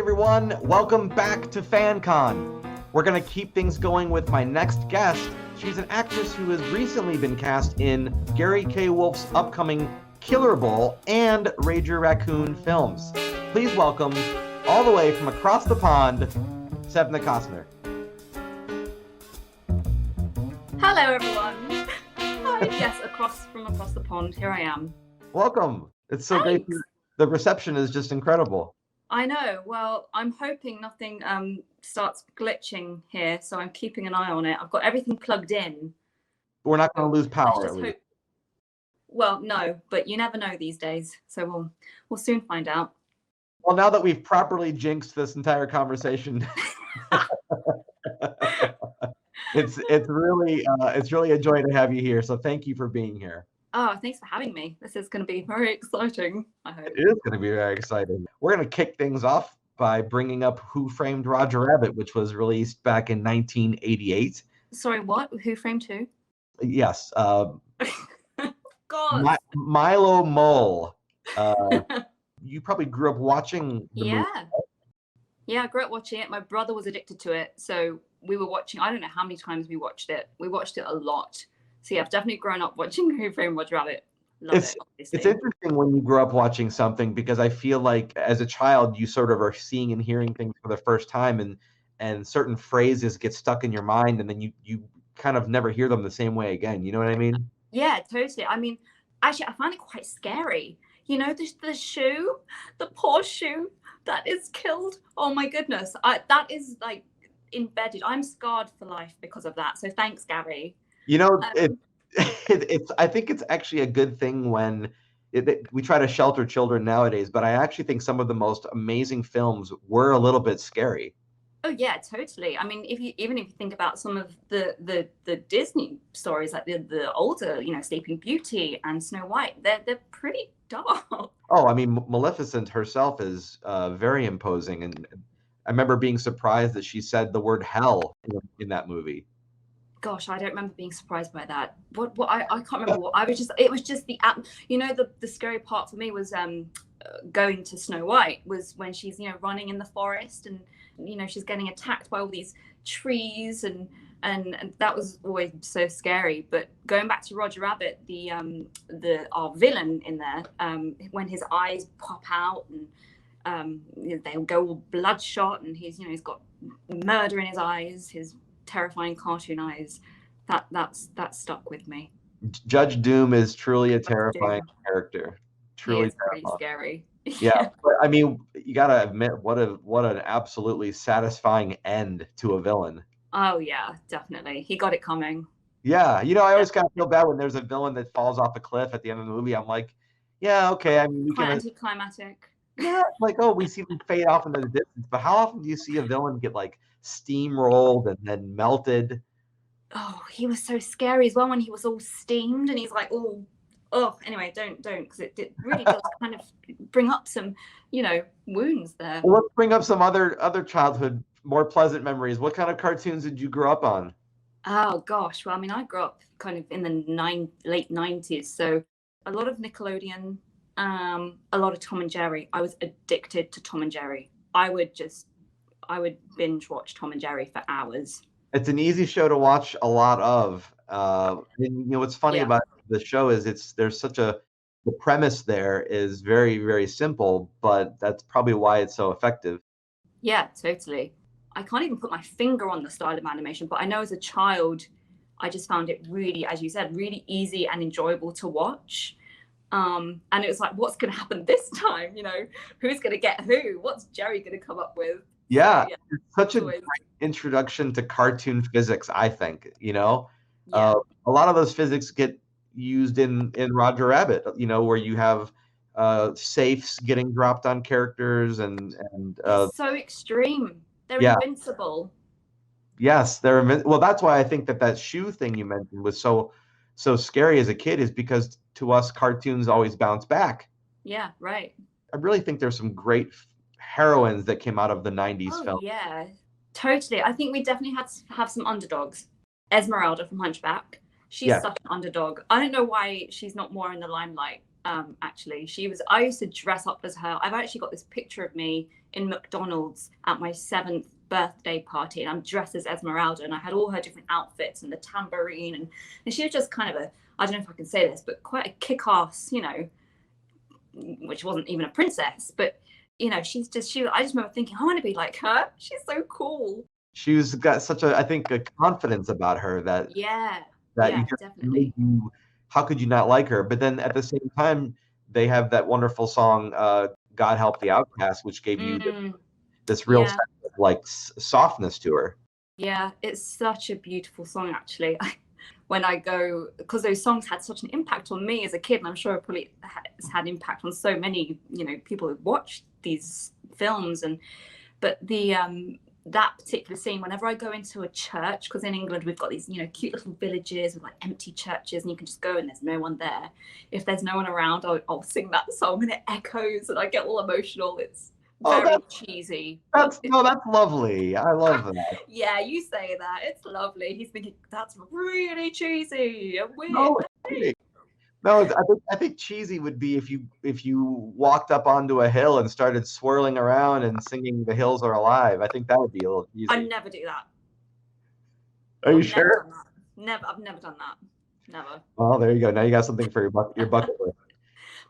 everyone, welcome back to FanCon. We're going to keep things going with my next guest. She's an actress who has recently been cast in Gary K. Wolf's upcoming Killer Bowl and Rager Raccoon films. Please welcome, all the way from across the pond, Sevda Costner. Hello everyone. Hi. Yes, across the pond, here I am. Welcome. It's so Thanks. great. The reception is just incredible. I know. Well, I'm hoping nothing starts glitching here, so I'm keeping an eye on it. I've got everything plugged in. We're not going to lose power. Let's just hope. Well, no, but you never know these days, so we'll soon find out. Well, now that we've properly jinxed this entire conversation, it's really a joy to have you here. So thank you for being here. Oh, thanks for having me. This is going to be very exciting, I hope. It is going to be very exciting. We're going to kick things off by bringing up Who Framed Roger Rabbit, which was released back in 1988. Sorry, what? Who Framed Who? Yes. God. Milo Mole. You probably grew up watching the movie. Yeah, I grew up watching it. My brother was addicted to it, so we were watching. I don't know how many times we watched it. We watched it a lot. So yeah, I've definitely grown up watching Who Framed Roger Rabbit. It's interesting when you grow up watching something, because I feel like as a child you sort of are seeing and hearing things for the first time, and certain phrases get stuck in your mind, and then you kind of never hear them the same way again. You know what I mean? Yeah, totally. I mean, actually, I find it quite scary. You know, the shoe, the poor shoe that is killed. Oh my goodness, that is like embedded. I'm scarred for life because of that. So thanks, Gary. You know, it's. I think it's actually a good thing when we try to shelter children nowadays. But I actually think some of the most amazing films were a little bit scary. Oh yeah, totally. I mean, even if you think about some of the Disney stories, like the older, Sleeping Beauty and Snow White, they're pretty dark. Oh, I mean, Maleficent herself is very imposing, and I remember being surprised that she said the word hell in that movie. Gosh, I don't remember being surprised by that. What I can't remember what I was just. It was just the scary part for me was going to Snow White was when she's running in the forest and she's getting attacked by all these trees and that was always so scary. But going back to Roger Rabbit, our villain in there, when his eyes pop out and they'll go all bloodshot and he's got murder in his eyes, his terrifying cartoon eyes, that stuck with me. Judge Doom is truly a terrifying character. Truly pretty scary. Yeah, but I mean, you gotta admit what an absolutely satisfying end to a villain. Oh yeah, definitely. He got it coming. Yeah, I always kind of feel bad when there's a villain that falls off a cliff at the end of the movie. I'm like, yeah, okay. I mean, quite anticlimactic. Yeah, like, oh, we see them fade off into the distance, but how often do you see a villain get like steamrolled and then melted? Oh, he was so scary as well when he was all steamed and he's like, oh, anyway, don't, because it really does kind of bring up some, wounds there. Well, let's bring up some other childhood, more pleasant memories. What kind of cartoons did you grow up on? Oh gosh, well, I mean, I grew up kind of in the late 90s, so a lot of Nickelodeon, a lot of Tom and Jerry. I was addicted to Tom and Jerry. I would binge watch Tom and Jerry for hours. It's an easy show to watch a lot of. And, what's funny about the show is the premise there is very, very simple, but that's probably why it's so effective. Yeah, totally. I can't even put my finger on the style of animation, but I know as a child, I just found it really, as you said, really easy and enjoyable to watch. And it was like, what's going to happen this time? Who's going to get who? What's Jerry going to come up with? Yeah, it's such a great introduction to cartoon physics, I think. A lot of those physics get used in Roger Rabbit, where you have safes getting dropped on characters and it's so extreme. They're invincible. Yes, well, that's why I think that shoe thing you mentioned was so scary as a kid, is because to us cartoons always bounce back. Yeah, right. I really think there's some great heroines that came out of the 90s film. Yeah, totally. I think we definitely had to have some underdogs. Esmeralda from Hunchback. She's such an underdog. I don't know why she's not more in the limelight. Actually, I used to dress up as her. I've actually got this picture of me in McDonald's at my 7th birthday party, and I'm dressed as Esmeralda, and I had all her different outfits and the tambourine, and she was just kind of I don't know if I can say this, but quite a kick-ass, which wasn't even a princess, but I just remember thinking, I want to be like her. She's so cool. She's got such I think, a confidence about her that Definitely. How could you not like her? But then at the same time, they have that wonderful song, God Help the Outcast, which gave you this real sense of like softness to her. Yeah, it's such a beautiful song, actually. When I go, because those songs had such an impact on me as a kid, and I'm sure it probably has had impact on so many, people who watched these films. But that particular scene, whenever I go into a church, because in England we've got these, cute little villages with like empty churches, and you can just go and there's no one there. If there's no one around, I'll sing that song, and it echoes, and I get all emotional. It's very cheesy. That's lovely. I love that. Yeah, you say that. It's lovely. He's thinking that's really cheesy and weird. No, I think cheesy would be if you walked up onto a hill and started swirling around and singing "The Hills Are Alive." I think that would be a little cheesy. I'd never do that. Are you sure? Never. I've never done that. Never. Well, there you go. Now you got something for your bucket list.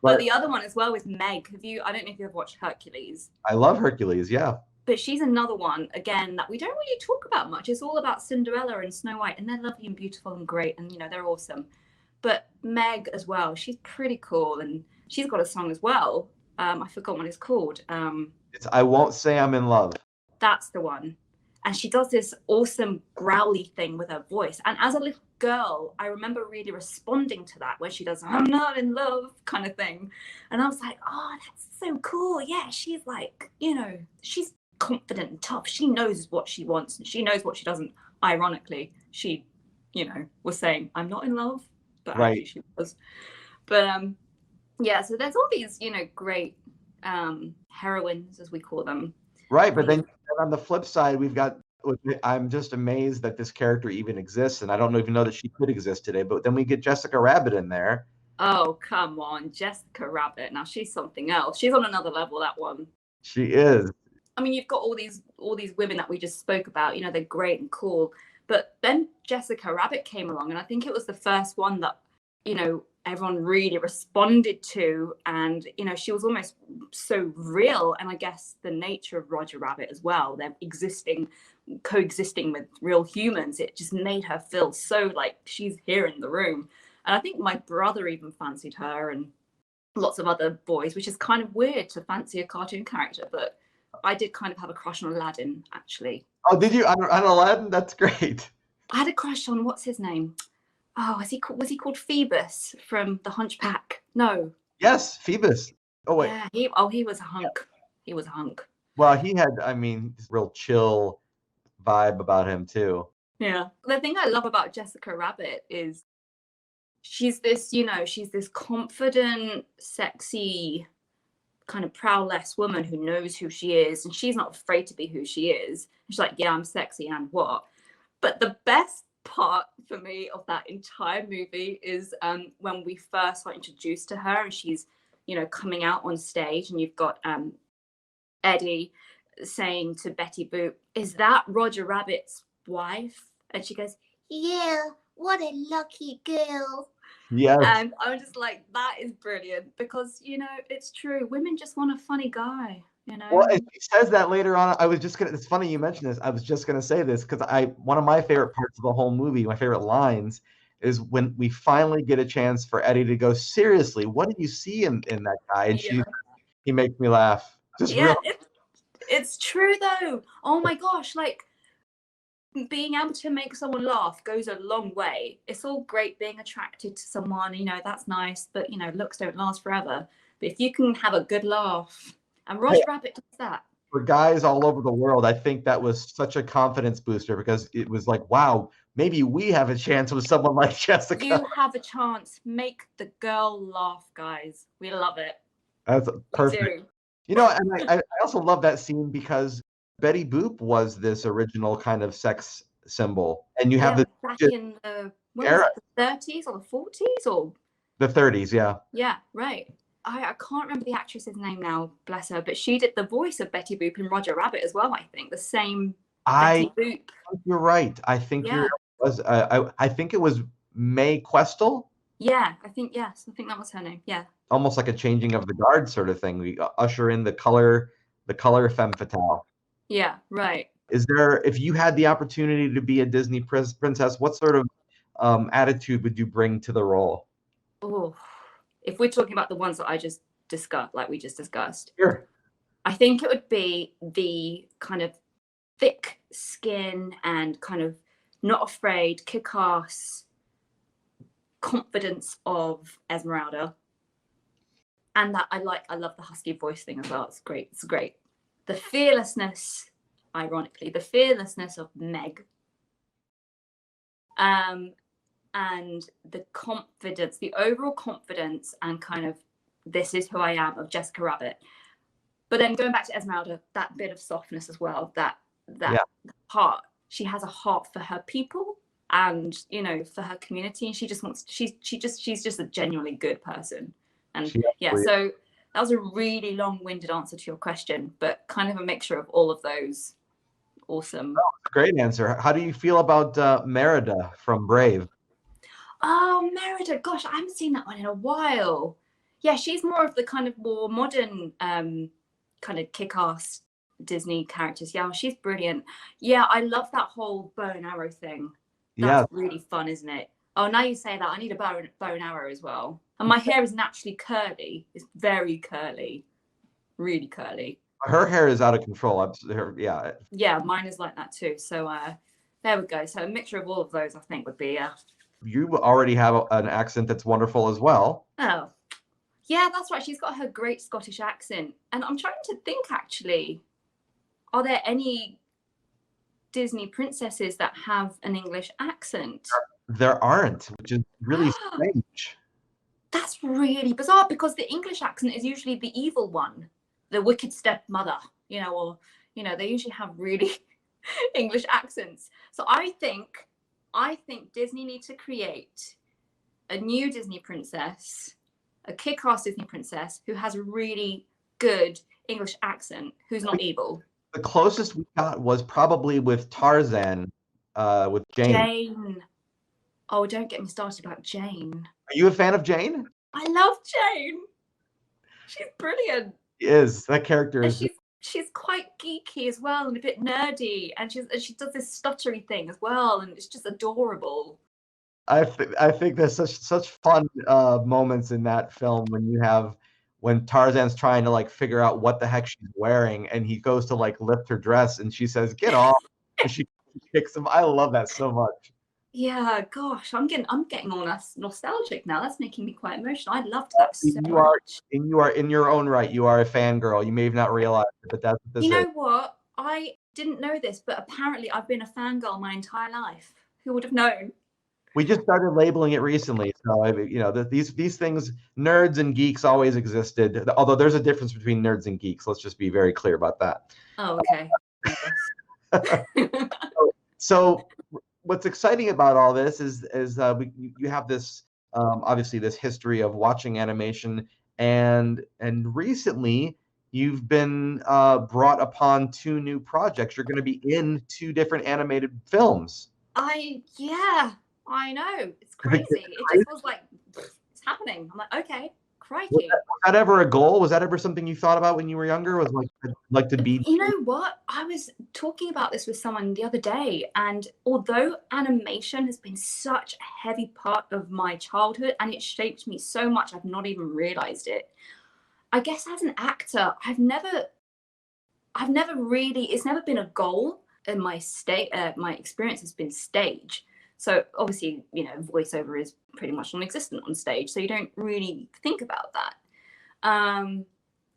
But the other one as well is Meg. I don't know if you've watched Hercules. I love Hercules, yeah. But she's another one, again, that we don't really talk about much. It's all about Cinderella and Snow White, and they're lovely and beautiful and great, and they're awesome. But Meg as well, she's pretty cool, and she's got a song as well. I forgot what it's called. It's I Won't Say I'm in Love. That's the one. And she does this awesome growly thing with her voice. And as a little girl, I remember really responding to that, where she does, I'm not in love kind of thing. And I was like, oh, that's so cool. Yeah, she's like, she's confident and tough. She knows what she wants and she knows what she doesn't. Ironically, she, was saying, I'm not in love, but right. Actually she was. But yeah, so there's all these, great heroines, as we call them. Right, but then on the flip side, we've got, I'm just amazed that this character even exists, and I don't even know that she could exist today, but then we get Jessica Rabbit in there. Oh, come on, Jessica Rabbit. Now she's something else. She's on another level, that one. She is. I mean, you've got all these women that we just spoke about, they're great and cool, but then Jessica Rabbit came along, and I think it was the first one that, everyone really responded to, and she was almost so real. And I guess the nature of Roger Rabbit as well, they're coexisting with real humans, it just made her feel so like she's here in the room. And I think my brother even fancied her, and lots of other boys, which is kind of weird to fancy a cartoon character, but I did kind of have a crush on Aladdin, actually. Oh, did you? On Aladdin? That's great. I had a crush on, what's his name? Oh, was he called Phoebus from The Hunchback? No. Yes, Phoebus. Oh, wait. Yeah, he was a hunk. Yeah. He was a hunk. Well, he had, this real chill vibe about him, too. Yeah. The thing I love about Jessica Rabbit is she's this, she's this confident, sexy, kind of prowess woman who knows who she is, and she's not afraid to be who she is. She's like, yeah, I'm sexy, and what? But the best part for me of that entire movie is when we first got introduced to her, and she's coming out on stage, and you've got Eddie saying to Betty Boop, is that Roger Rabbit's wife? And she goes, yeah, what a lucky girl. Yeah. And I'm just like, that is brilliant, because it's true, women just want a funny guy. Well, and she says that later on. It's funny you mentioned this. I was just gonna say this because one of my favorite parts of the whole movie, my favorite lines, is when we finally get a chance for Eddie to go, seriously, what did you see in that guy? And he makes me laugh. It's true though. Oh my gosh, like being able to make someone laugh goes a long way. It's all great being attracted to someone, that's nice, but looks don't last forever. But if you can have a good laugh, and Roger Rabbit does that. For guys all over the world, I think that was such a confidence booster, because it was like, wow, maybe we have a chance with someone like Jessica. You have a chance. Make the girl laugh, guys. We love it. That's perfect. And I also love that scene because Betty Boop was this original kind of sex symbol. And you have back in the 30s or the 40s, or The 30s, yeah. Yeah, right. I can't remember the actress's name now, bless her, but she did the voice of Betty Boop in Roger Rabbit as well, I think. The same I Betty Boop. think you're right. I think Yeah. I think it was Mae Questel, Yeah, I think, yes. I think that was her name. Yeah. almost like a changing of the guard sort of thing. We usher in the color femme fatale. Yeah, right. Is there, if you had the opportunity to be a Disney princess, what sort of attitude would you bring to the role? Oh, if we're talking about the ones that I just discussed, like we just discussed, Sure. I think it would be the kind of thick skin and kind of not afraid, kick-ass confidence of Esmeralda. And that I love the husky voice thing as well. It's great. It's great. The fearlessness, ironically, the fearlessness of Meg. And the confidence, the overall confidence and kind of this is who I am of Jessica Rabbit. But then going back to Esmeralda, that bit of softness as well, that heart. She has a heart for her people and, you know, for her community. And she just wants, she's just a genuinely good person. And so that was a really long-winded answer to your question, but kind of a mixture of all of those. Awesome. Great answer. How do you feel about Merida from Brave? Oh, Merida. Gosh, I haven't seen that one in a while. Yeah, she's more of the kind of more modern kind of kick-ass Disney characters. Yeah, she's brilliant. Yeah, I love that whole bow and arrow thing. That's really fun, isn't it? Oh, now you say that, I need a bow and arrow as well. And my hair is naturally curly. It's very curly. Really curly. Her hair is out of control. Yeah, mine is like that too. So there we go. So a mixture of all of those, I think, would be You already have an accent that's wonderful as well. Oh, yeah, that's right. She's got her great Scottish accent. And I'm trying to think, actually, are there any Disney princesses that have an English accent? There aren't, which is really strange. That's really bizarre because the English accent is usually the evil one, the wicked stepmother, you know, or, you know, they usually have really English accents. So I think Disney needs to create a new Disney princess, a kick-ass Disney princess who has a really good English accent, who's not evil. The closest we got was probably with Tarzan, with Jane. Jane. Oh, don't get me started about Jane. Are you a fan of Jane? I love Jane. She's brilliant. She is. That character is. She's quite geeky as well and a bit nerdy, and she does this stuttery thing as well, and it's just adorable. I think there's such fun moments in that film when Tarzan's trying to like figure out what the heck she's wearing, and he goes to like lift her dress, and she says, "Get off!" and she kicks him. I love that so much. Yeah, gosh, I'm getting all nostalgic now. That's making me quite emotional. I loved that so much. You are in your own right. You are a fangirl. You may have not realized it, but that's what this is. You know what? I didn't know this, but apparently I've been a fangirl my entire life. Who would have known? We just started labeling it recently, so you know these things, nerds and geeks always existed. Although there's a difference between nerds and geeks. Let's just be very clear about that. Oh, okay. So what's exciting about all this is you have this obviously this history of watching animation, and recently you've been brought upon 2 new projects. You're going to be in 2 different animated films. I know. It's crazy. It just was like, it's happening. I'm like, okay, crikey. Was that ever a goal? Was that ever something you thought about when you were younger? Was like to be? You know what? I was talking about this with someone the other day, and although animation has been such a heavy part of my childhood and it shaped me so much, I've not even realized it. I guess as an actor, I've never really, it's never been a goal in my my experience has been stage. So obviously, you know, voiceover is pretty much non-existent on stage, so you don't really think about that.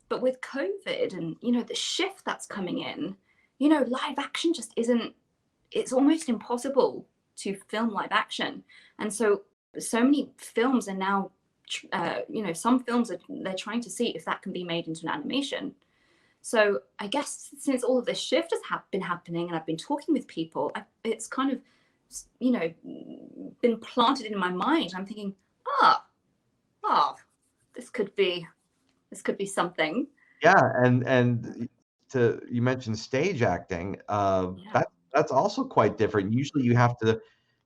But with COVID and, you know, the shift that's coming in, you know, live action just isn't, it's almost impossible to film live action. And so many films are now, you know, some films they're trying to see if that can be made into an animation. So I guess since all of this shift has been happening and I've been talking with people, it's kind of, you know, been planted in my mind. I'm thinking, this could be something. Yeah, and you mentioned stage acting. Yeah. That's also quite different. Usually you have to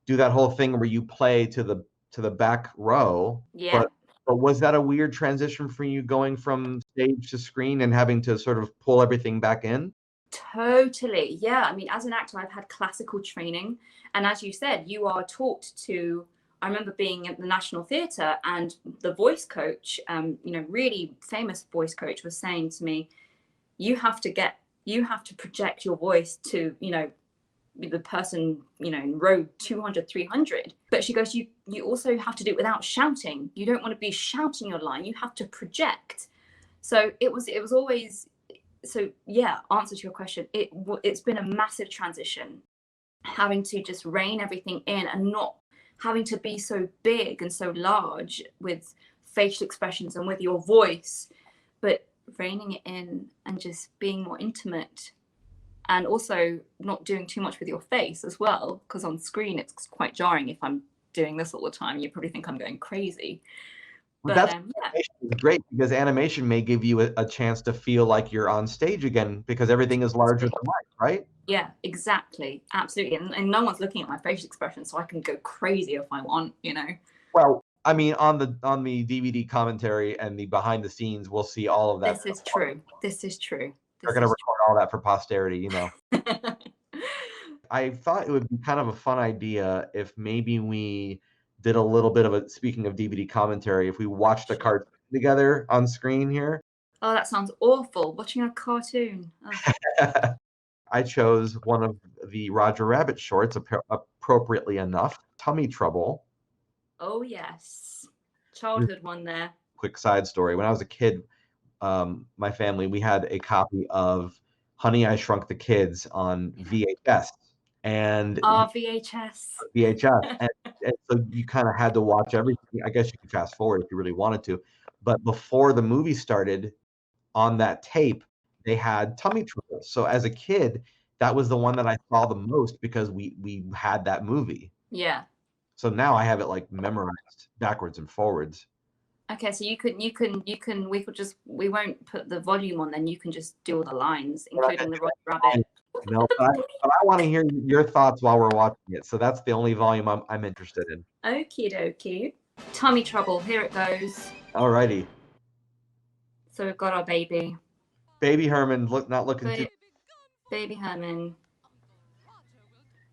do that whole thing where you play to the back row. Yeah. But was that a weird transition for you going from stage to screen and having to sort of pull everything back in? Totally. Yeah. I mean, as an actor, I've had classical training. And as you said, you are taught to. I remember being at the National Theatre, and the voice coach, really famous voice coach, was saying to me, you have to project your voice to, the person, in row 200, 300. But she goes, you also have to do it without shouting. You don't want to be shouting your line. You have to project. So it was always, so yeah, answer to your question. It's been a massive transition, having to just rein everything in and not having to be so big and so large with facial expressions and with your voice, but reining it in and just being more intimate. And also not doing too much with your face as well, because on screen it's quite jarring. If I'm doing this all the time, you probably think I'm going crazy. But But that's animation is great, because animation may give you a chance to feel like you're on stage again, because everything is larger than life, right? yeah, exactly, absolutely. And no one's looking at my facial expression, so I can go crazy if I want. Well, I mean, on the DVD commentary and the behind the scenes, we'll see all of that. This is true. This is true. They're going to record all that for posterity, I thought it would be kind of a fun idea if maybe we did a little bit of speaking of DVD commentary, if we watched a cartoon together on screen here. Oh, that sounds awful. Watching a cartoon. Oh. I chose one of the Roger Rabbit shorts, appropriately enough, Tummy Trouble. Oh, yes. Childhood one there. Quick side story. When I was a kid, my family, we had a copy of Honey, I Shrunk the Kids on VHS. And VHS. And so you kind of had to watch everything. I guess you could fast forward if you really wanted to. But before the movie started, on that tape, they had Tummy Trouble. So as a kid, that was the one that I saw the most, because we had that movie. Yeah. So now I have it like memorized backwards and forwards. Okay, so we won't put the volume on, then you can just do all the lines, including the Roger Rabbit. No, but I want to hear your thoughts while we're watching it. So that's the only volume I'm interested in. Okie dokie. Tummy Trouble, here it goes. Alrighty. So we've got our baby. Baby Herman, not looking too. Baby Herman.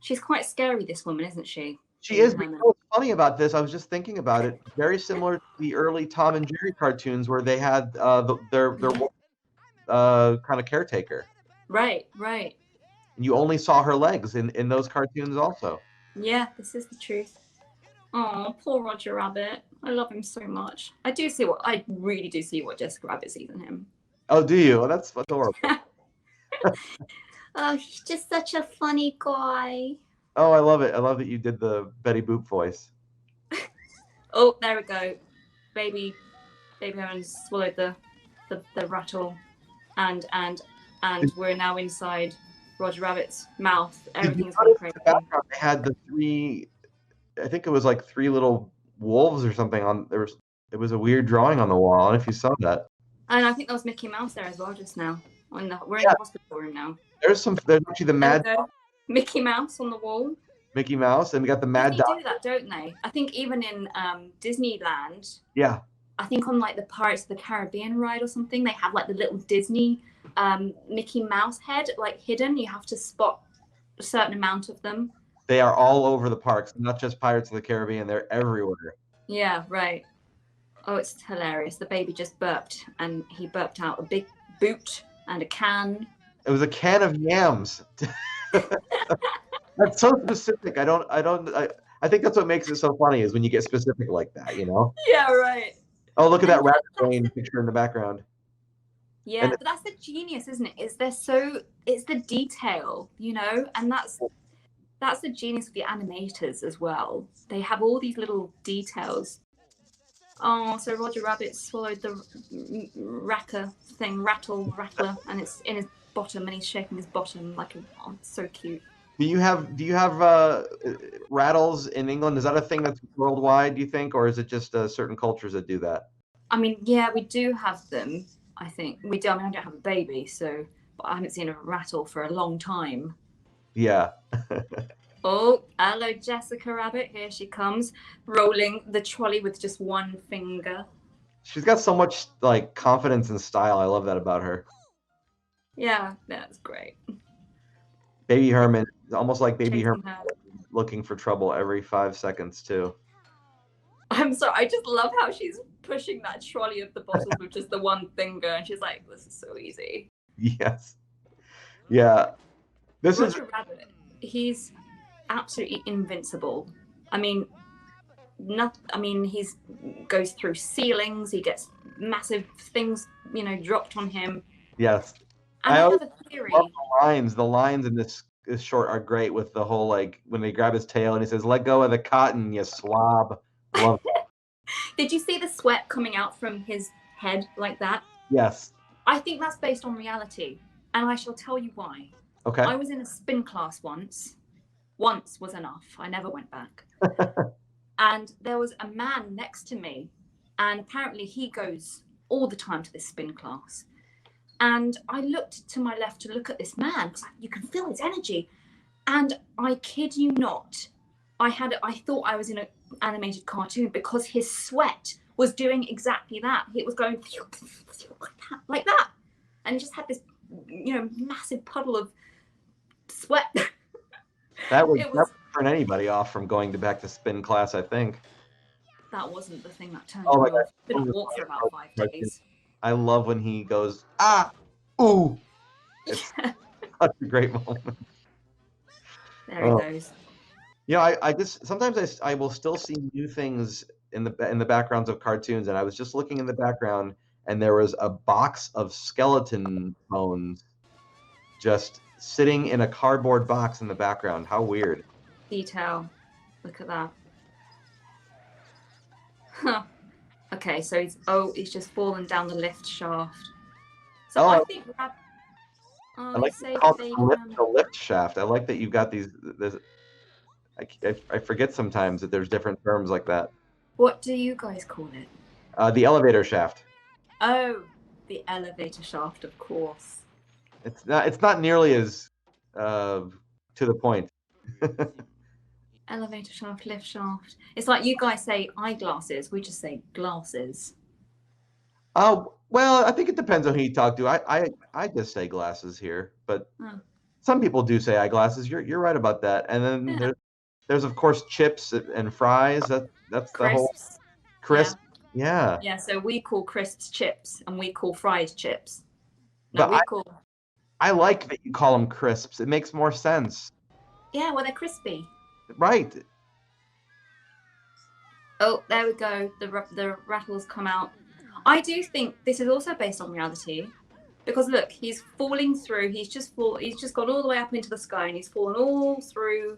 She's quite scary, this woman, isn't she? She is. What's funny about this, I was just thinking about it, very similar to the early Tom and Jerry cartoons, where they had their kind of caretaker. Right. You only saw her legs in those cartoons also. Yeah, this is the truth. Oh, poor Roger Rabbit. I love him so much. I really do see what Jessica Rabbit sees in him. Oh, do you? Oh, that's adorable. Oh, he's just such a funny guy. Oh, I love it. I love that you did the Betty Boop voice. Oh, there we go. Baby Herman swallowed the rattle, and we're now inside Roger Rabbit's mouth. Everything's gone crazy. They had the three, I think it was like three little wolves or something on there. It was a weird drawing on the wall. I don't know if you saw that. And I think there was Mickey Mouse there as well just now. We're in the hospital room now. There's actually the Mad Dog. Mickey Mouse on the wall. Mickey Mouse, and we got the Mad Dog. They do that, don't they? I think even in Disneyland. Yeah. I think on like the Pirates of the Caribbean ride or something, they have like the little Disney Mickey Mouse head like hidden. You have to spot a certain amount of them. They are all over the parks, not just Pirates of the Caribbean. They're everywhere. Yeah, right. Oh, it's hilarious. The baby just burped, and he burped out a big boot and a can. It was a can of yams. That's so specific. I think that's what makes it so funny, is when you get specific like that, Yeah, right. Oh, look at that rabbit brain picture in the background. Yeah, but that's the genius, isn't it? It's the detail, and that's the genius of the animators as well. They have all these little details. Oh, so Roger Rabbit swallowed the rattler, and it's in his bottom, and he's shaking his bottom like it's so cute. Do you have rattles in England? Is that a thing that's worldwide, do you think, or is it just certain cultures that do that? I mean, yeah, we do have them. I think we do. I mean, I don't have a baby, so but I haven't seen a rattle for a long time. Yeah. Oh, hello, Jessica Rabbit. Here she comes, rolling the trolley with just one finger. She's got so much like confidence and style. I love that about her. Yeah, that's great. Baby Herman, almost like Baby Chasing Herman her. looking for trouble every 5 seconds too. I'm sorry. I just love how she's pushing that trolley of the bottles with just the one finger, and she's like, "This is so easy." Yes. Yeah. This is Roger Rabbit. He's absolutely invincible. I mean, he's goes through ceilings. He gets massive things, dropped on him. yes. And I I always have a theory. love the lines. The lines in this short are great with the whole like when they grab his tail and he says, "Let go of the cotton, you swab." Love that. Did you see the sweat coming out from his head like that? Yes. I think that's based on reality, and I shall tell you why. Okay. I was in a spin class once. Once was enough. I never went back. And there was a man next to me, and apparently he goes all the time to this spin class. And I looked to my left to look at this man because you can feel his energy. And I kid you not, I thought I was in an animated cartoon because his sweat was doing exactly that. It was going like that. And he just had this, massive puddle of sweat. That would turn anybody off from going back to spin class, I think. That wasn't the thing that turned Oh me my off. God. Didn't walk for about 5 days. I love when he goes, "Ah, ooh." It's such a great moment. There he goes. I just sometimes I will still see new things in the backgrounds of cartoons, and I was just looking in the background, and there was a box of skeleton bones just sitting in a cardboard box in the background. How weird. Detail. Look at that. Huh. Okay, so he's just fallen down the lift shaft. So I think I like to call it the lift shaft. I like that you've got these. I forget sometimes that there's different terms like that. What do you guys call it? The elevator shaft. Oh, the elevator shaft, of course. It's not nearly as to the point. Elevator shaft, lift shaft. It's like you guys say eyeglasses. We just say glasses. Oh, well, I think it depends on who you talk to. I just say glasses here, but some people do say eyeglasses. You're right about that. And then there's of course chips and fries. That's crisps. The whole crisp. Yeah. Yeah. So we call crisps chips, and we call fries chips. I like that you call them crisps. It makes more sense. Yeah, well, they're crispy. Right. Oh, there we go. The rattles come out. I do think this is also based on reality, because look, he's falling through. He's just gone all the way up into the sky, and he's fallen all through,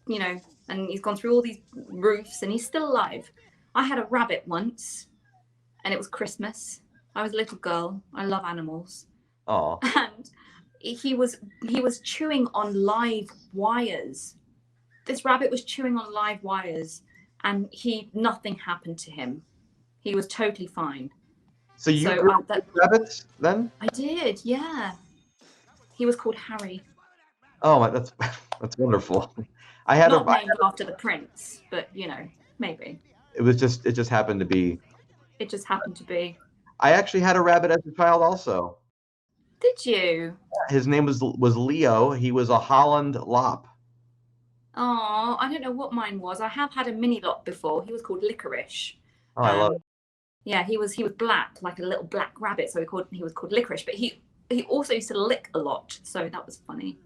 and he's gone through all these roofs, and he's still alive. I had a rabbit once, and it was Christmas. I was a little girl. I love animals. Oh. And he was chewing on live wires. This rabbit was chewing on live wires, and nothing happened to him. He was totally fine. So you grew up with rabbits then? I did, yeah. He was called Harry. Oh, that's wonderful. I had not named after the prince, but maybe. It just happened to be. It just happened to be. I actually had a rabbit as a child also. Did you? His name was Leo. He was a Holland Lop. Oh, I don't know what mine was. I have had a mini Lop before. He was called Licorice. Oh, I love it. Yeah, he was black, like a little black rabbit, so he was called Licorice. But he also used to lick a lot, so that was funny.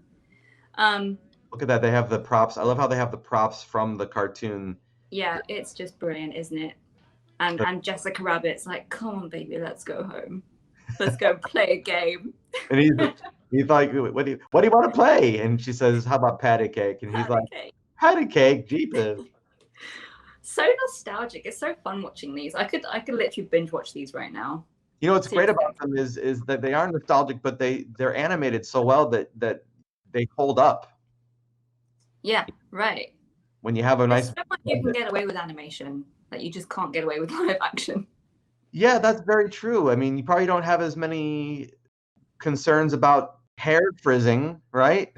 Look at that. They have the props. I love how they have the props from the cartoon. Yeah, it's just brilliant, isn't it? And Jessica Rabbit's like, "Come on, baby, let's go home. Let's go play a game." And he's like, what do you want to play? And she says, "How about patty cake?" And he's like, "Patty cake, jeepers." So nostalgic. It's so fun watching these. I could literally binge watch these right now. What's great about them is that they are nostalgic, but they're animated so well that they hold up. Yeah, right. When you have a nice. So much you can get away with animation that you just can't get away with live action. Yeah, that's very true. I mean, you probably don't have as many concerns about hair frizzing, right?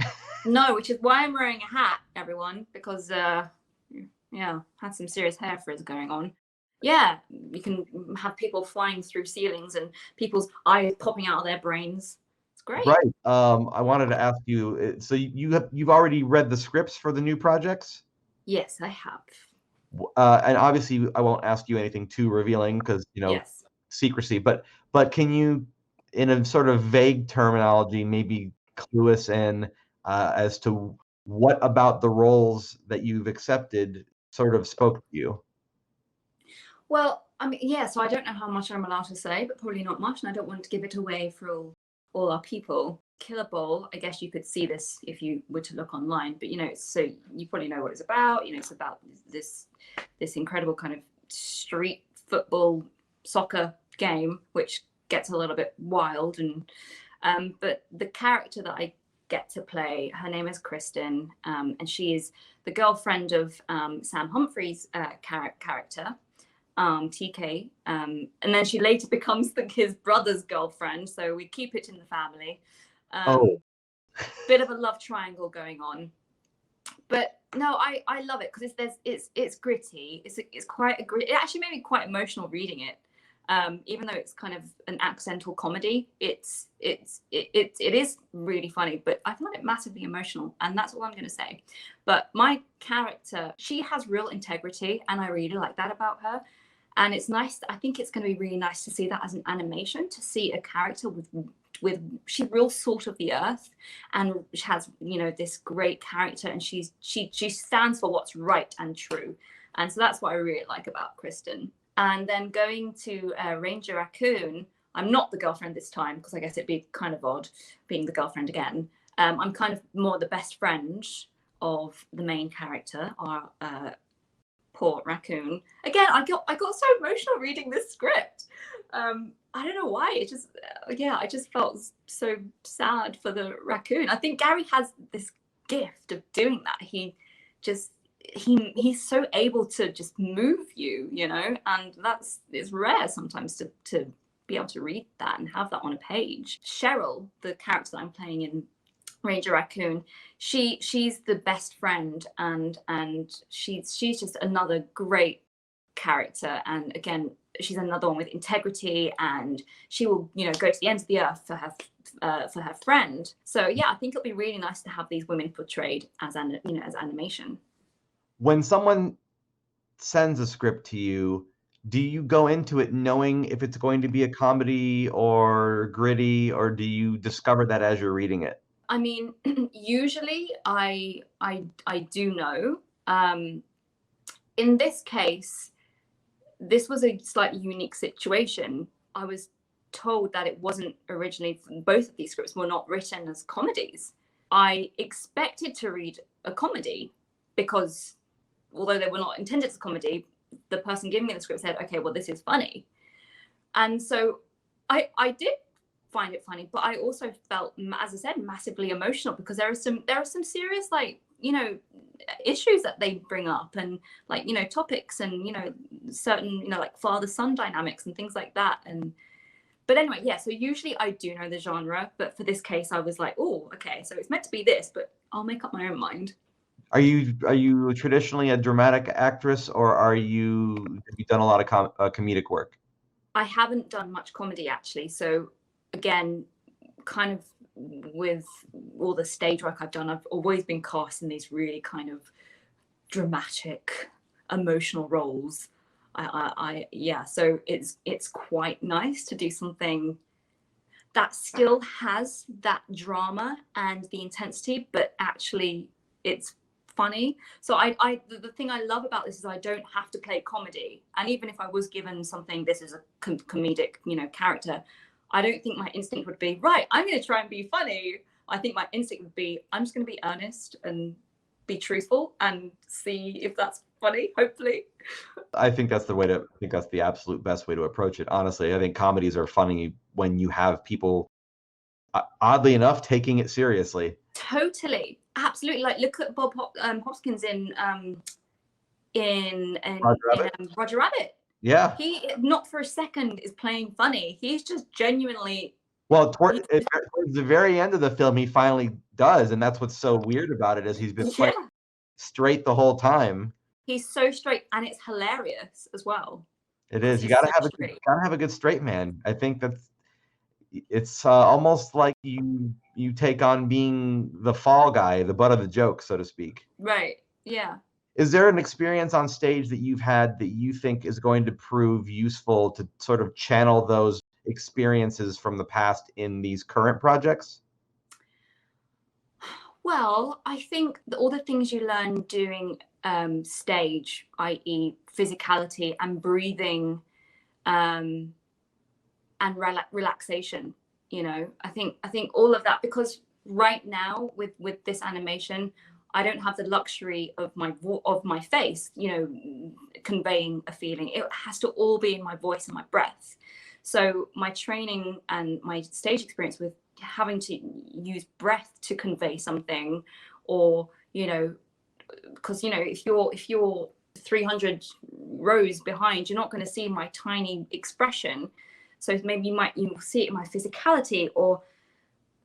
No, which is why I'm wearing a hat, everyone, because yeah, had some serious hair frizz going on. Yeah, you can have people flying through ceilings and people's eyes popping out of their brains. It's great. Right. I wanted to ask you, so you've already read the scripts for the new projects? Yes, I have. And obviously I won't ask you anything too revealing because, Yes. secrecy, but can you, in a sort of vague terminology, maybe clue us in as to what about the roles that you've accepted sort of spoke to you? Well, I mean, yeah, so I don't know how much I'm allowed to say, but probably not much, and I don't want to give it away for all our people. Killer Bowl, I guess you could see this if you were to look online, but so you probably know what it's about. It's about this incredible kind of street football soccer game, which gets a little bit wild, and but the character that I get to play, her name is Kristen, and she is the girlfriend of Sam Humphrey's character, TK, and then she later becomes his brother's girlfriend. So we keep it in the family. Oh, Bit of a love triangle going on, but no, I love it because it's gritty. It's quite a grit. It actually made me quite emotional reading it. Even though it's kind of an accidental comedy, it is really funny, but I found it massively emotional, and that's all I'm going to say. But my character, she has real integrity, and I really like that about her. And it's nice. I think it's going to be really nice to see that as an animation, to see a character with she's real salt of the earth, and she has this great character, and she stands for what's right and true, and so that's what I really like about Kristen. And then going to Ranger Raccoon, I'm not the girlfriend this time because I guess it'd be kind of odd being the girlfriend again. I'm kind of more the best friend of the main character, our poor raccoon. Again, I got so emotional reading this script. I don't know why. It just I just felt so sad for the raccoon. I think Gary has this gift of doing that. He's so able to just move you, and it's rare sometimes to be able to read that and have that on a page. Cheryl, the character that I'm playing in Ranger Raccoon, she's the best friend, and she's just another great character. And again, she's another one with integrity, and she will go to the ends of the earth for her friend. So yeah, I think it'll be really nice to have these women portrayed as as animation. when someone sends a script to you, do you go into it knowing if it's going to be a comedy or gritty, or do you discover that as you're reading it? I mean, usually I do know. In this case, this was a slightly unique situation. I was told that it wasn't originally, both of these scripts were not written as comedies. I expected to read a comedy because although they were not intended as comedy, the person giving me the script said, okay, well, this is funny. And so I did find it funny, but I also felt, as I said, massively emotional because there are some serious issues that they bring up, and topics, and certain like father-son dynamics and things like that. But anyway, yeah, so usually I do know the genre, but for this case I was like, oh, okay, so it's meant to be this, but I'll make up my own mind. Are you traditionally a dramatic actress, or have you done a lot of comedic work? I haven't done much comedy actually, so again, kind of with all the stage work I've done, I've always been cast in these really kind of dramatic, emotional roles. Yeah, so it's quite nice to do something that still has that drama and the intensity, but actually it's funny. So the thing I love about this is I don't have to play comedy, and even if I was given something, this is a comedic character, I don't think my instinct would be, right, I'm going to try and be funny. I think my instinct would be, I'm just going to be earnest and be truthful and see if that's funny, hopefully. I think that's the absolute best way to approach it. Honestly, I think comedies are funny when you have people, oddly enough, taking it seriously. Totally, absolutely. Like look at Bob Hoskins in Roger Rabbit. Roger Rabbit. Yeah. He not for a second is playing funny. He's just genuinely. Well, towards the very end of the film, he finally does, and that's what's so weird about it is he's been playing straight the whole time. He's so straight, and it's hilarious as well. It is. You He's gotta so have straight. a good straight man. I think it's almost like you take on being the fall guy, the butt of the joke, so to speak. Right. Yeah. Is there an experience on stage that you've had that you think is going to prove useful to sort of channel those experiences from the past in these current projects? Well, I think all the things you learn doing stage, i.e., physicality and breathing, and relaxation. I think all of that, because right now with this animation, I don't have the luxury of my face, conveying a feeling. It has to all be in my voice and my breath. So my training and my stage experience with having to use breath to convey something, or because if you're 300 rows behind, you're not going to see my tiny expression. So maybe you'll see it in my physicality or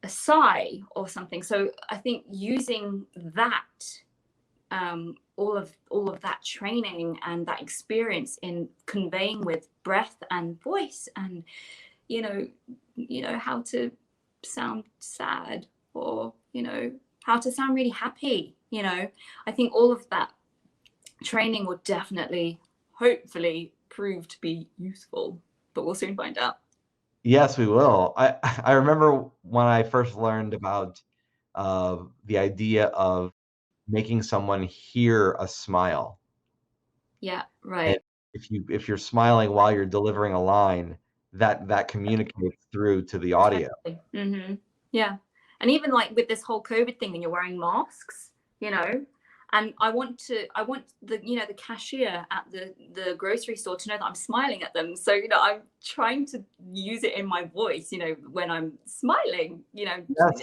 a sigh or something. So I think using that, all of that training and that experience in conveying with breath and voice, and how to sound sad, or how to sound really happy. I think all of that training will definitely, hopefully, prove to be useful, but we'll soon find out. Yes, we will. I remember when I first learned about the idea of making someone hear a smile. Yeah, And right. if you're smiling while you're delivering a line, that communicates through to the audio. Mm-hmm. Yeah. And even like with this whole COVID thing and you're wearing masks, and I want the the cashier at the grocery store to know that I'm smiling at them. So I'm trying to use it in my voice, when I'm smiling. Yes,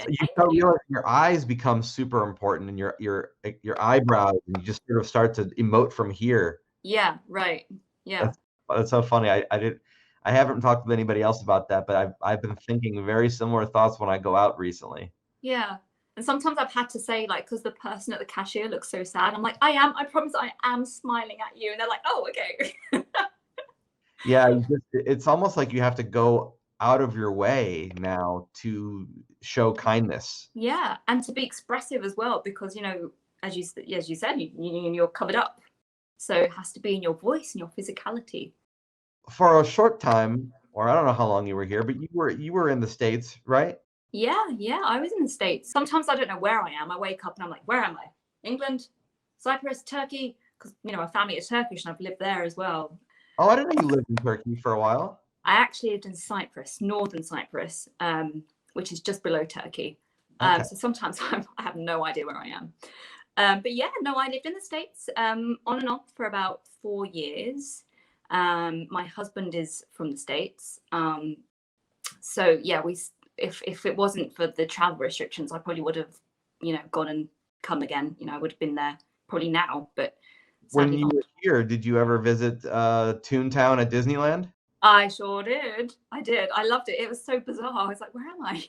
you start realizing your eyes become super important, and your eyebrows, and you just sort of start to emote from here. Yeah, right. Yeah. That's so funny. I haven't talked with anybody else about that, but I've been thinking very similar thoughts when I go out recently. Yeah. And sometimes I've had to say, like, because the person at the cashier looks so sad, I'm like, I promise I am smiling at you. And they're like, oh, okay. Yeah, it's almost like you have to go out of your way now to show kindness. Yeah. And to be expressive as well, because, as you said, you're covered up. So it has to be in your voice and your physicality. For a short time, or I don't know how long you were here, but you were in the States, right? Yeah, I was in the States. Sometimes I don't know where I am. I wake up and I'm like, where am I? England, Cyprus, Turkey? Because, my family is Turkish and I've lived there as well. Oh, I didn't know you lived in Turkey for a while. I actually lived in Cyprus, northern Cyprus, which is just below Turkey. Okay. So sometimes I have no idea where I am. But yeah, no, I lived in the States on and off for about 4 years. My husband is from the States. So yeah, if it wasn't for the travel restrictions, I probably would have, gone and come again. I would have been there probably now, but when you were here, did you ever visit Toontown at Disneyland? I sure did. I did. I loved it. It was so bizarre. I was like, where am I?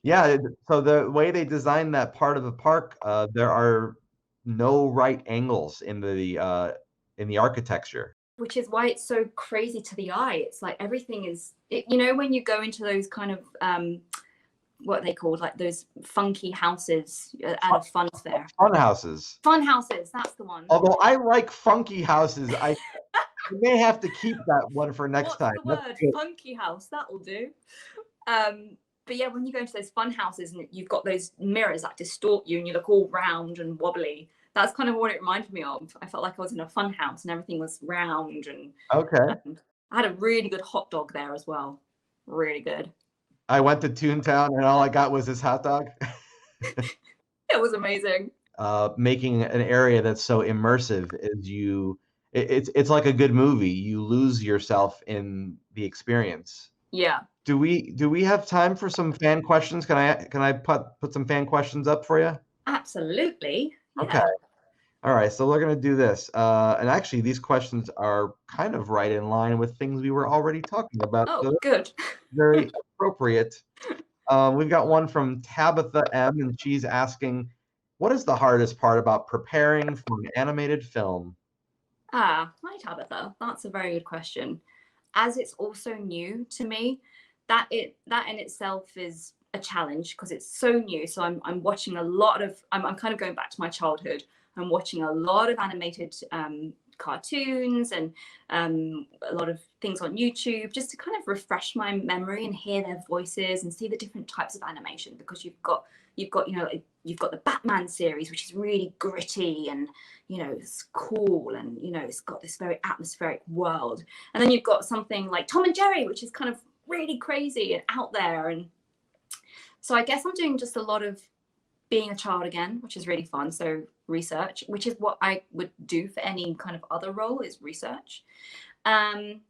Yeah, so the way they designed that part of the park, there are no right angles in the architecture. Which is why it's so crazy to the eye. It's like everything is, when you go into those kind of, what are they called, like those funky houses at a fun fair. Fun houses. Fun houses, that's the one. Although I like funky houses, I may have to keep that one for next time. What's the word? Funky house, that'll do. But yeah, when you go into those fun houses and you've got those mirrors that distort you and you look all round and wobbly, that's kind of what it reminded me of. I felt like I was in a fun house and everything was round. And okay. I had a really good hot dog there as well. Really good. I went to Toontown and all I got was this hot dog. It was amazing. Making an area that's so immersive is it's like a good movie. You lose yourself in the experience. Yeah. Do we have time for some fan questions? Can I put some fan questions up for you? Absolutely. Yeah. Okay. All right, so we're gonna do this. And actually, these questions are kind of right in line with things we were already talking about. Oh, So good. very appropriate. We've got one from Tabitha M, and she's asking, what is the hardest part about preparing for an animated film? Hi Tabitha. That's a very good question. As it's also new to me, that in itself is a challenge because it's so new. So I'm watching a lot of I'm kind of going back to my childhood. I'm watching a lot of animated cartoons and a lot of things on YouTube just to kind of refresh my memory and hear their voices and see the different types of animation, because you've got you've got the Batman series, which is really gritty and it's cool, and it's got this very atmospheric world, and then you've got something like Tom and Jerry, which is kind of really crazy and out there. And so I guess I'm doing just a lot of being a child again, which is really fun. So research, which is what I would do for any kind of other role, is research. And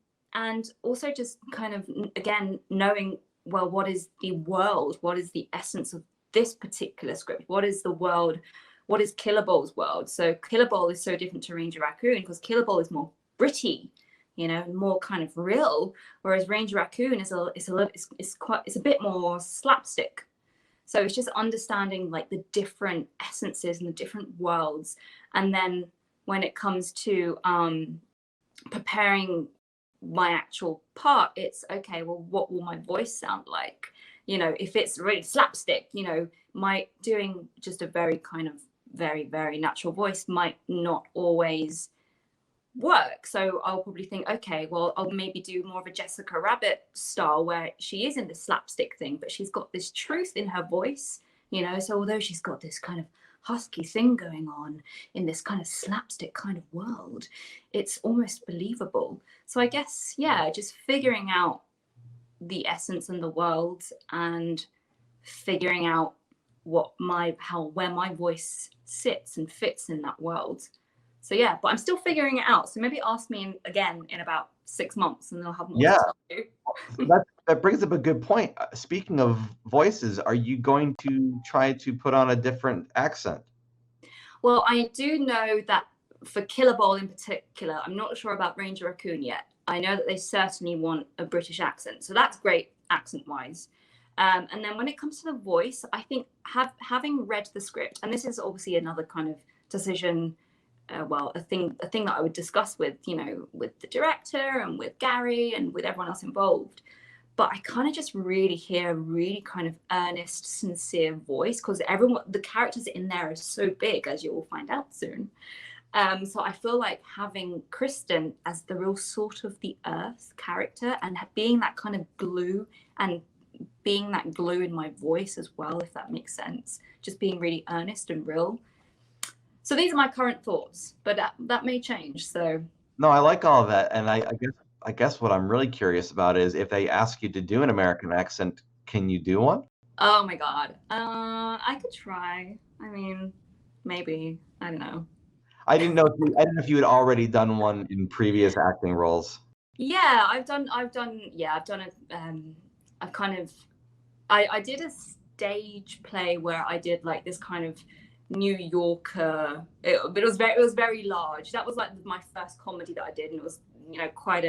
also just kind of, again, knowing, well, what is the world? What is the essence of this particular script? What is the world? What is Killer Ball's world? So Killer Ball is so different to Ranger Raccoon because Killer Ball is more gritty, more kind of real, whereas Ranger Raccoon is a bit more slapstick. So it's just understanding like the different essences and the different worlds. And then when it comes to preparing my actual part, it's okay, well, what will my voice sound like? If it's really slapstick, my doing just a very kind of very, very natural voice might not always work. So I'll probably think, okay, well, I'll maybe do more of a Jessica Rabbit style where she is in the slapstick thing, but she's got this truth in her voice, so although she's got this kind of husky thing going on in this kind of slapstick kind of world, it's almost believable. So I guess, yeah, just figuring out the essence and the world and figuring out where my voice sits and fits in that world. So yeah, but I'm still figuring it out. So maybe ask me again in about 6 months and I'll have more to tell you. That brings up a good point. Speaking of voices, are you going to try to put on a different accent? Well, I do know that for Killer Ball in particular, I'm not sure about Ranger Raccoon yet. I know that they certainly want a British accent. So that's great accent-wise. And then when it comes to the voice, I think having read the script, and this is obviously another kind of decision, a thing that I would discuss with the director and with Gary and with everyone else involved. But I kind of just really hear a really kind of earnest, sincere voice, because the characters in there are so big, as you will find out soon. So I feel like having Kristen as the real salt of the earth character and being that kind of glue, and being that glue in my voice as well, if that makes sense, just being really earnest and real. So these are my current thoughts, but that may change. So no, I like all of that, and I guess what I'm really curious about is if they ask you to do an American accent, can you do one? Oh my God, I could try. I mean, maybe, I don't know. I didn't know if you had already done one in previous acting roles. Yeah, I've done a I did a stage play where I did like this kind of New Yorker, but it was very large. That was like my first comedy that I did, and it was quite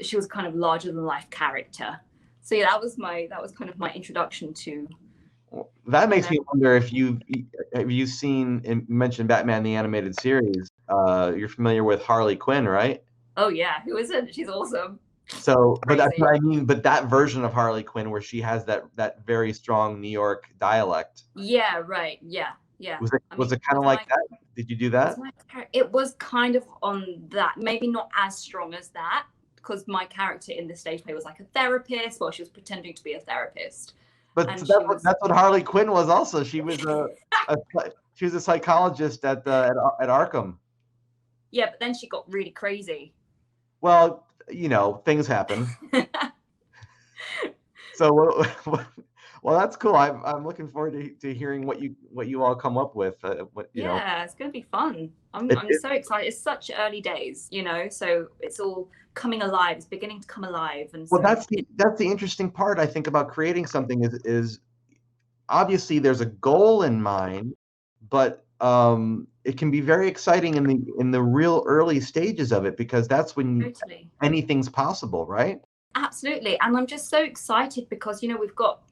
she was kind of larger than life character. So yeah, that was kind of my introduction to. That makes me wonder if have you seen, and you mentioned Batman the Animated Series. You're familiar with Harley Quinn, right? Oh yeah, who isn't? She's awesome. So, but that's what I mean. But that version of Harley Quinn, where she has that very strong New York dialect. Yeah, right. Yeah. Was it kind of like that? Did you do that? It was kind of on that. Maybe not as strong as that, because my character in the stage play was like a therapist. Well, she was pretending to be a therapist. But that's what Harley Quinn was also. She was she was a psychologist at Arkham. Yeah, but then she got really crazy. Well, things happen. So, well, that's cool. I'm looking forward to hearing what you all come up with. Yeah, it's going to be fun. I'm so excited. It's such early days, so it's all coming alive. It's beginning to come alive. And well, that's the interesting part, I think, about creating something is obviously there's a goal in mind, but it can be very exciting in the real early stages of it, because that's when Totally. anything's possible, right? Absolutely. And I'm just so excited because, we've got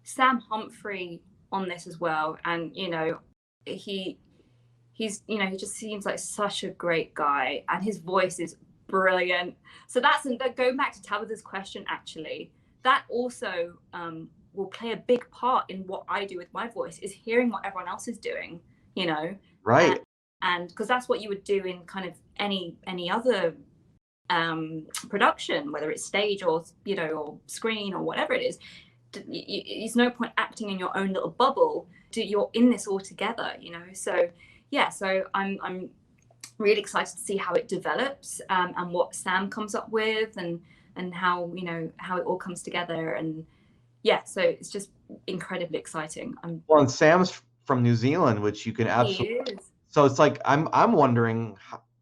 Sam Humphrey on this as well. And, he's, he just seems like such a great guy, and his voice is brilliant. So going back to Tabitha's question, actually, that also will play a big part in what I do with my voice, is hearing what everyone else is doing, Right. And because that's what you would do in kind of any other production, whether it's stage or or screen or whatever it is. It's no point acting in your own little bubble. You're in this all together, so yeah. So I'm really excited to see how it develops, and what Sam comes up with, and how how it all comes together. And yeah, so it's just incredibly exciting. Well, and Sam's from New Zealand, which you can absolutely. He is. So it's like I'm wondering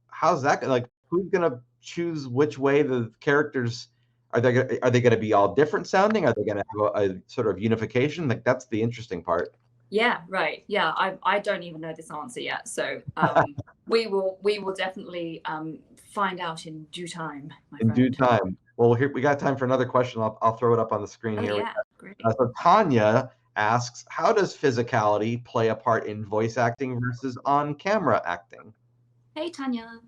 how's that, like, who's gonna choose which way the characters are they gonna be all different sounding? Are they gonna have a sort of unification? Like, that's the interesting part. Yeah, right. Yeah, I don't even know this answer yet. So we will definitely find out in due time, my In due friend. time. Well, here we got time for another question. I'll throw it up on the screen here. Yeah, great. So Tanya asks, how does physicality play a part in voice acting versus on-camera acting? Hey, Tanya.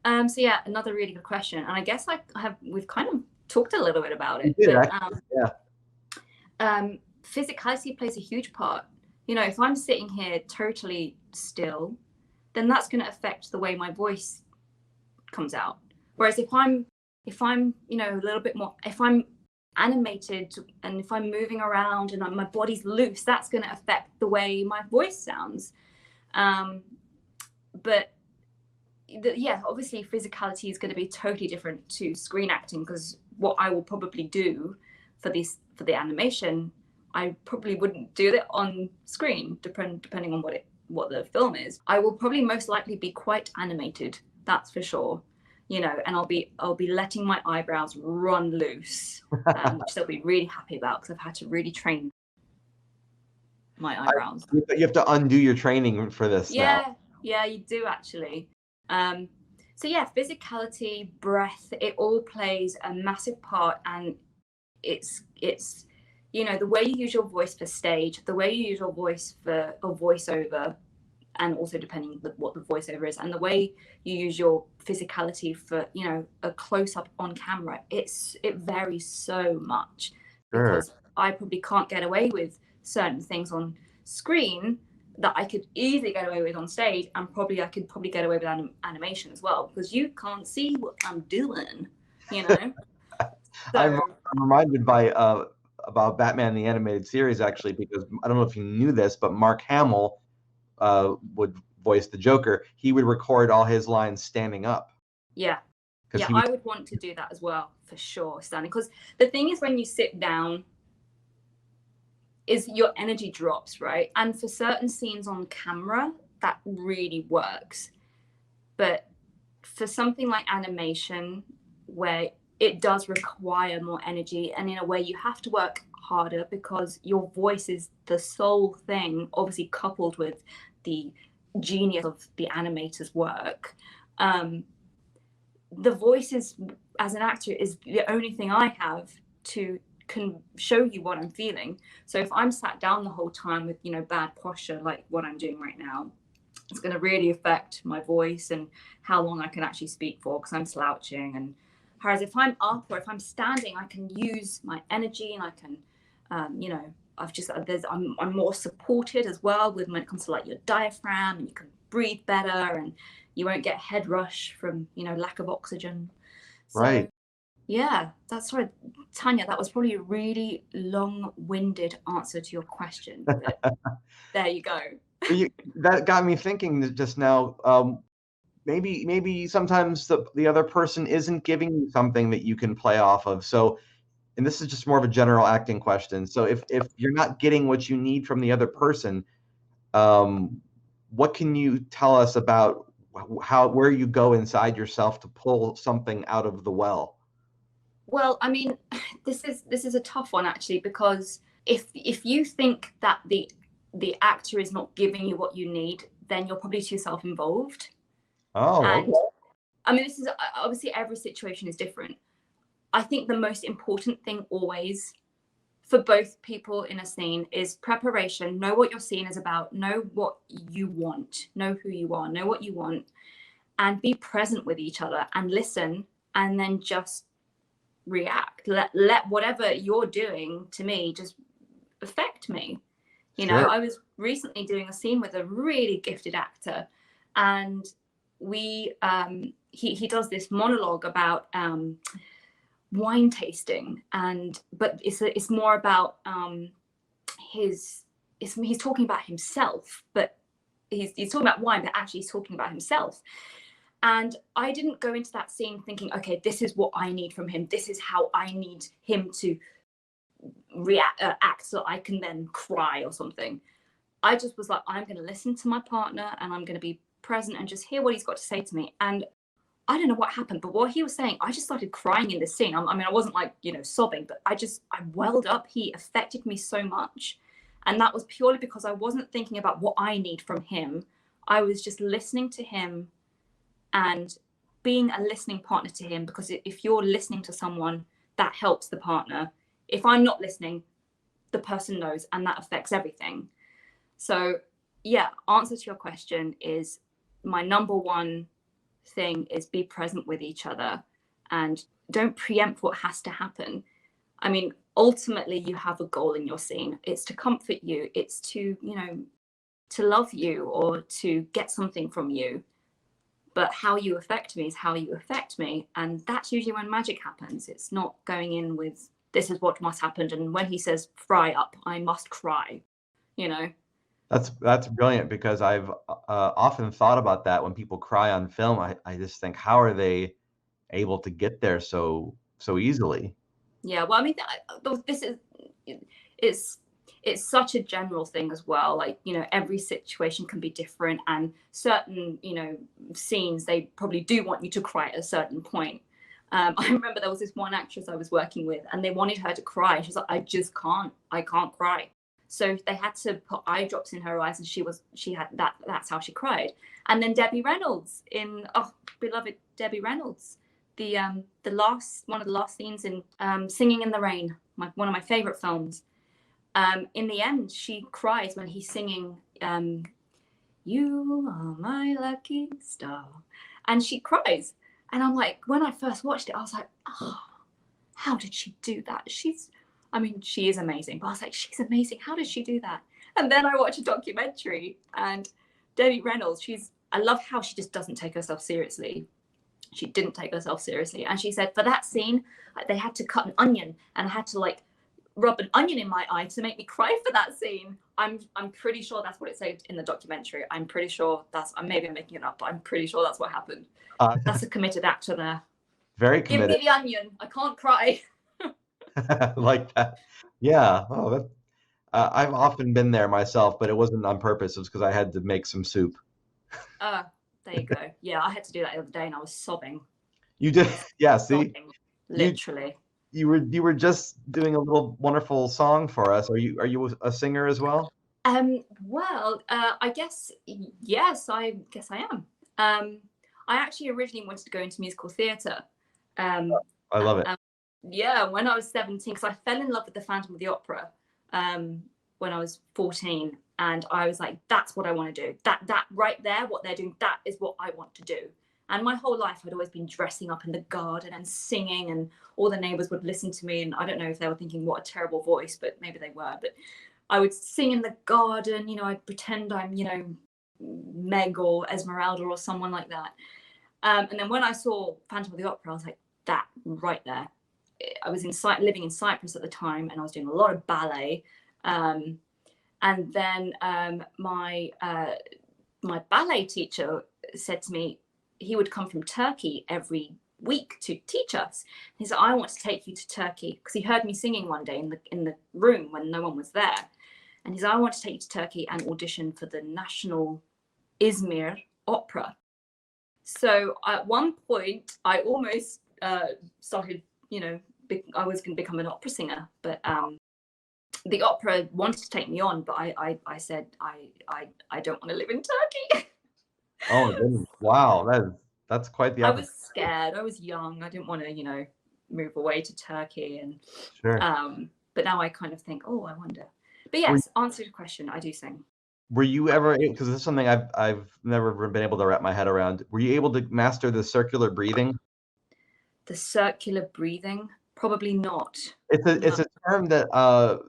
So yeah, another really good question, and I guess we've kind of talked a little bit about it. You did, But, actually, yeah. Physicality plays a huge part. If I'm sitting here totally still, then that's going to affect the way my voice comes out. Whereas if I'm a little bit more, if I'm animated and if I'm moving around and my body's loose, that's going to affect the way my voice sounds. But yeah, obviously physicality is going to be totally different to screen acting, because what I will probably do for the animation, I probably wouldn't do it on screen, depending on what the film is. I will probably most likely be quite animated, that's for sure. And I'll be letting my eyebrows run loose, which they'll be really happy about, because I've had to really train my eyebrows. You have to undo your training for this now. Yeah, you do actually. So yeah, physicality, breath, it all plays a massive part, and it's the way you use your voice for stage, the way you use your voice for a voiceover, and also depending on what the voiceover is, and the way you use your physicality for a close-up on camera, it varies so much. Sure. Because I probably can't get away with certain things on screen that I could easily get away with on stage, and I could probably get away with animation as well, because you can't see what I'm doing, So, I'm reminded about Batman the Animated Series, actually, because I don't know if you knew this, but Mark Hamill would voice the Joker. He would record all his lines standing up. Yeah. I would want to do that as well, for sure, standing. Because the thing is, when you sit down, is your energy drops, right? And for certain scenes on camera, that really works. But for something like animation, where it does require more energy, and in a way you have to work harder, because your voice is the sole thing, obviously coupled with the genius of the animator's work. The voice is, as an actor, is the only thing I have can show you what I'm feeling. So if I'm sat down the whole time with bad posture, like what I'm doing right now, it's going to really affect my voice and how long I can actually speak for, because I'm slouching. And whereas if I'm up or if I'm standing, I can use my energy, and I can I'm more supported as well when it comes to like your diaphragm, and you can breathe better, and you won't get head rush from lack of oxygen. So, right. Yeah, that's right, Tanya. That was probably a really long-winded answer to your question, but there you go. That got me thinking just now. Maybe sometimes the other person isn't giving you something that you can play off of. So, and this is just more of a general acting question. So if you're not getting what you need from the other person, what can you tell us about where you go inside yourself to pull something out of the well? Well, I mean, this is a tough one, actually, because if you think that the actor is not giving you what you need, then you're probably too self-involved. Oh, And okay. I mean, this is obviously every situation is different. I think the most important thing always for both people in a scene is preparation. Know what your scene is about, know what you want, know who you are, know what you want, and be present with each other and listen, and then just react. Let whatever you're doing to me just affect me. You know, Sure. I was recently doing a scene with a really gifted actor, and we he does this monologue about wine tasting, but it's more about he's talking about himself, but he's talking about wine, but actually he's talking about himself. And I didn't go into that scene thinking, okay, this is what I need from him, this is how I need him to act so I can then cry or something. I just was like, I'm going to listen to my partner and I'm going to be present and just hear what he's got to say to me. And I don't know what happened, but what he was saying, I just started crying in this scene. I mean, I wasn't like, you know, sobbing, but I welled up. He affected me so much. And that was purely because I wasn't thinking about what I need from him. I was just listening to him and being a listening partner to him, because if you're listening to someone, that helps the partner. If I'm not listening, the person knows, and that affects everything. So yeah, answer to your question is, my number one thing is be present with each other and don't preempt what has to happen. I mean, ultimately you have a goal in your scene. It's to comfort you. It's to, you know, to love you or to get something from you. But how you affect me is how you affect me. And that's usually when magic happens. It's not going in with, this is what must happen. And when he says fry up, I must cry, you know? That's brilliant, because I've often thought about that when people cry on film. I just think, how are they able to get there so easily? Yeah, well, I mean, this is it's such a general thing as well. Like, you know, every situation can be different, and certain, you know, scenes, they probably do want you to cry at a certain point. I remember there was this one actress I was working with, and they wanted her to cry. She's like, I can't cry. So they had to put eye drops in her eyes, and she had that's how she cried. And then Debbie Reynolds beloved Debbie Reynolds, the last one of the last scenes in Singing in the Rain, one of my favorite films. In the end, she cries when he's singing, "You are my lucky star," and she cries. And I'm like, when I first watched it, I was like, oh, how did she do that? I mean, she is amazing, but I was like, she's amazing. How did she do that? And then I watched a documentary, and Debbie Reynolds, I love how she just doesn't take herself seriously. She didn't take herself seriously. And she said, for that scene, they had to cut an onion, and I had to like rub an onion in my eye to make me cry for that scene. I'm pretty sure that's what it said in the documentary. I'm pretty sure maybe I'm making it up, but I'm pretty sure that's what happened. That's a committed actor there. Very committed. Give me the onion. I can't cry. Like that. Yeah. Oh, I've often been there myself, but it wasn't on purpose. It was because I had to make some soup. There you go. Yeah, I had to do that the other day, and I was sobbing. You did? Yeah. See, sobbing, literally. You were just doing a little wonderful song for us. Are you a singer as well? Well, I guess yes. I guess I am. I actually originally wanted to go into musical theatre. I love it. Yeah, when I was 17, because I fell in love with the Phantom of the Opera when I was 14, and I was like, that's what I want to do. That right there, what they're doing, that is what I want to do. And my whole life, I'd always been dressing up in the garden and singing, and all the neighbours would listen to me. And I don't know if they were thinking, what a terrible voice, but maybe they were. But I would sing in the garden, you know, I'd pretend I'm, you know, Meg or Esmeralda or someone like that. And then when I saw Phantom of the Opera, I was like, that right there. I was living in Cyprus at the time, and I was doing a lot of ballet. And then my ballet teacher said to me, he would come from Turkey every week to teach us. He said, I want to take you to Turkey, because he heard me singing one day in the room when no one was there. And he said, I want to take you to Turkey and audition for the National Izmir Opera. So at one point, I almost started, you know, I was going to become an opera singer, but the opera wanted to take me on, but I said I don't want to live in Turkey. Oh, goodness. Wow, that's quite the I opposite. was scared. I was young. I didn't want to, move away to Turkey, and Sure. but now I kind of think, oh, I wonder. But yes, answer your question, I do sing. Were you ever, because this is something I've never been able to wrap my head around, were you able to master the circular breathing? The circular breathing? Probably not. It's a term that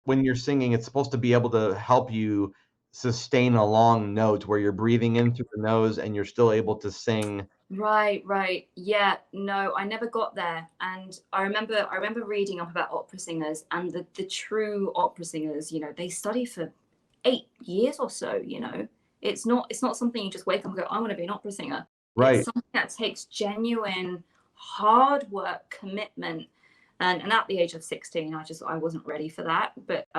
when you're singing, it's supposed to be able to help you sustain a long note where you're breathing in through the nose and you're still able to sing. Right. Yeah, no, I never got there. And I remember reading up about opera singers, and the true opera singers, they study for 8 years or so, It's not something you just wake up and go, I want to be an opera singer. Right. It's something that takes genuine hard work, commitment. And at the age of 16, I wasn't ready for that. But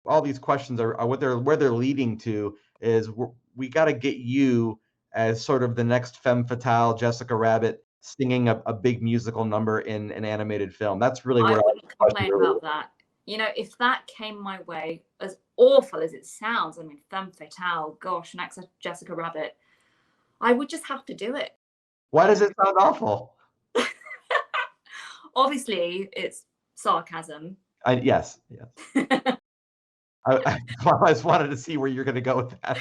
all these questions are where they're leading to is we got to get you as sort of the next femme fatale Jessica Rabbit singing a big musical number in an animated film. That's really where I wouldn't complain about that. If that came my way, as awful as it sounds, I mean, femme fatale, gosh, next to Jessica Rabbit, I would just have to do it. Why does it sound awful? Obviously, it's sarcasm. Yes. I just wanted to see where you're going to go with that.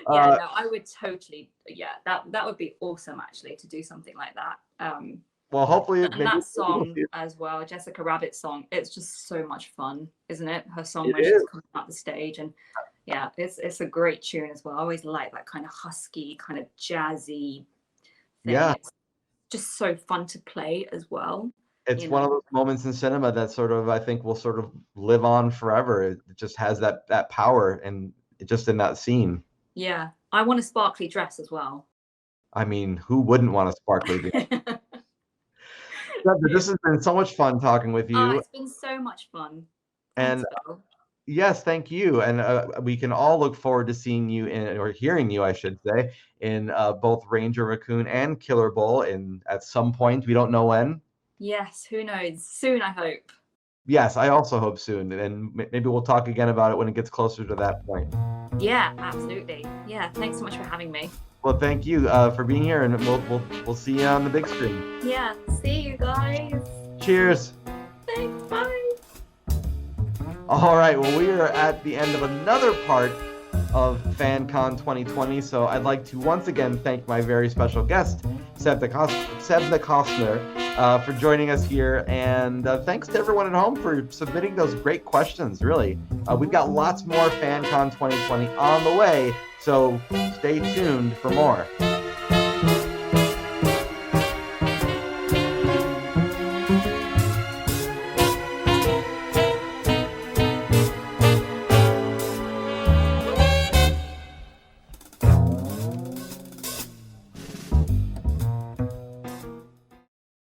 No, I would totally. Yeah, that would be awesome, actually, to do something like that. Well, hopefully, and that song as well, Jessica Rabbit's song, it's just so much fun, isn't it? Her song when she's coming out the stage, and yeah, it's a great tune as well. I always like that kind of husky, kind of jazzy thing. Yeah, it's just so fun to play as well. It's one of those moments in cinema that sort of, I think, will sort of live on forever. It just has that power, and just in that scene. Yeah, I want a sparkly dress as well. I mean, who wouldn't want a sparkly dress? This has been so much fun talking with you. It's been so much fun. And yes, thank you. And we can all look forward to seeing you or hearing you, I should say, in both Ranger Raccoon and Killer Bull at some point. We don't know when. Yes, who knows? Soon, I hope. Yes, I also hope soon. And maybe we'll talk again about it when it gets closer to that point. Yeah, absolutely. Yeah, thanks so much for having me. Well, thank you for being here, and we'll see you on the big screen. Yeah, see you guys. Cheers. Thanks, bye. All right, well, we are at the end of another part of FanCon 2020, so I'd like to once again thank my very special guest, Sevda Costner, for joining us here, and thanks to everyone at home for submitting those great questions, really. We've got lots more FanCon 2020 on the way, so stay tuned for more.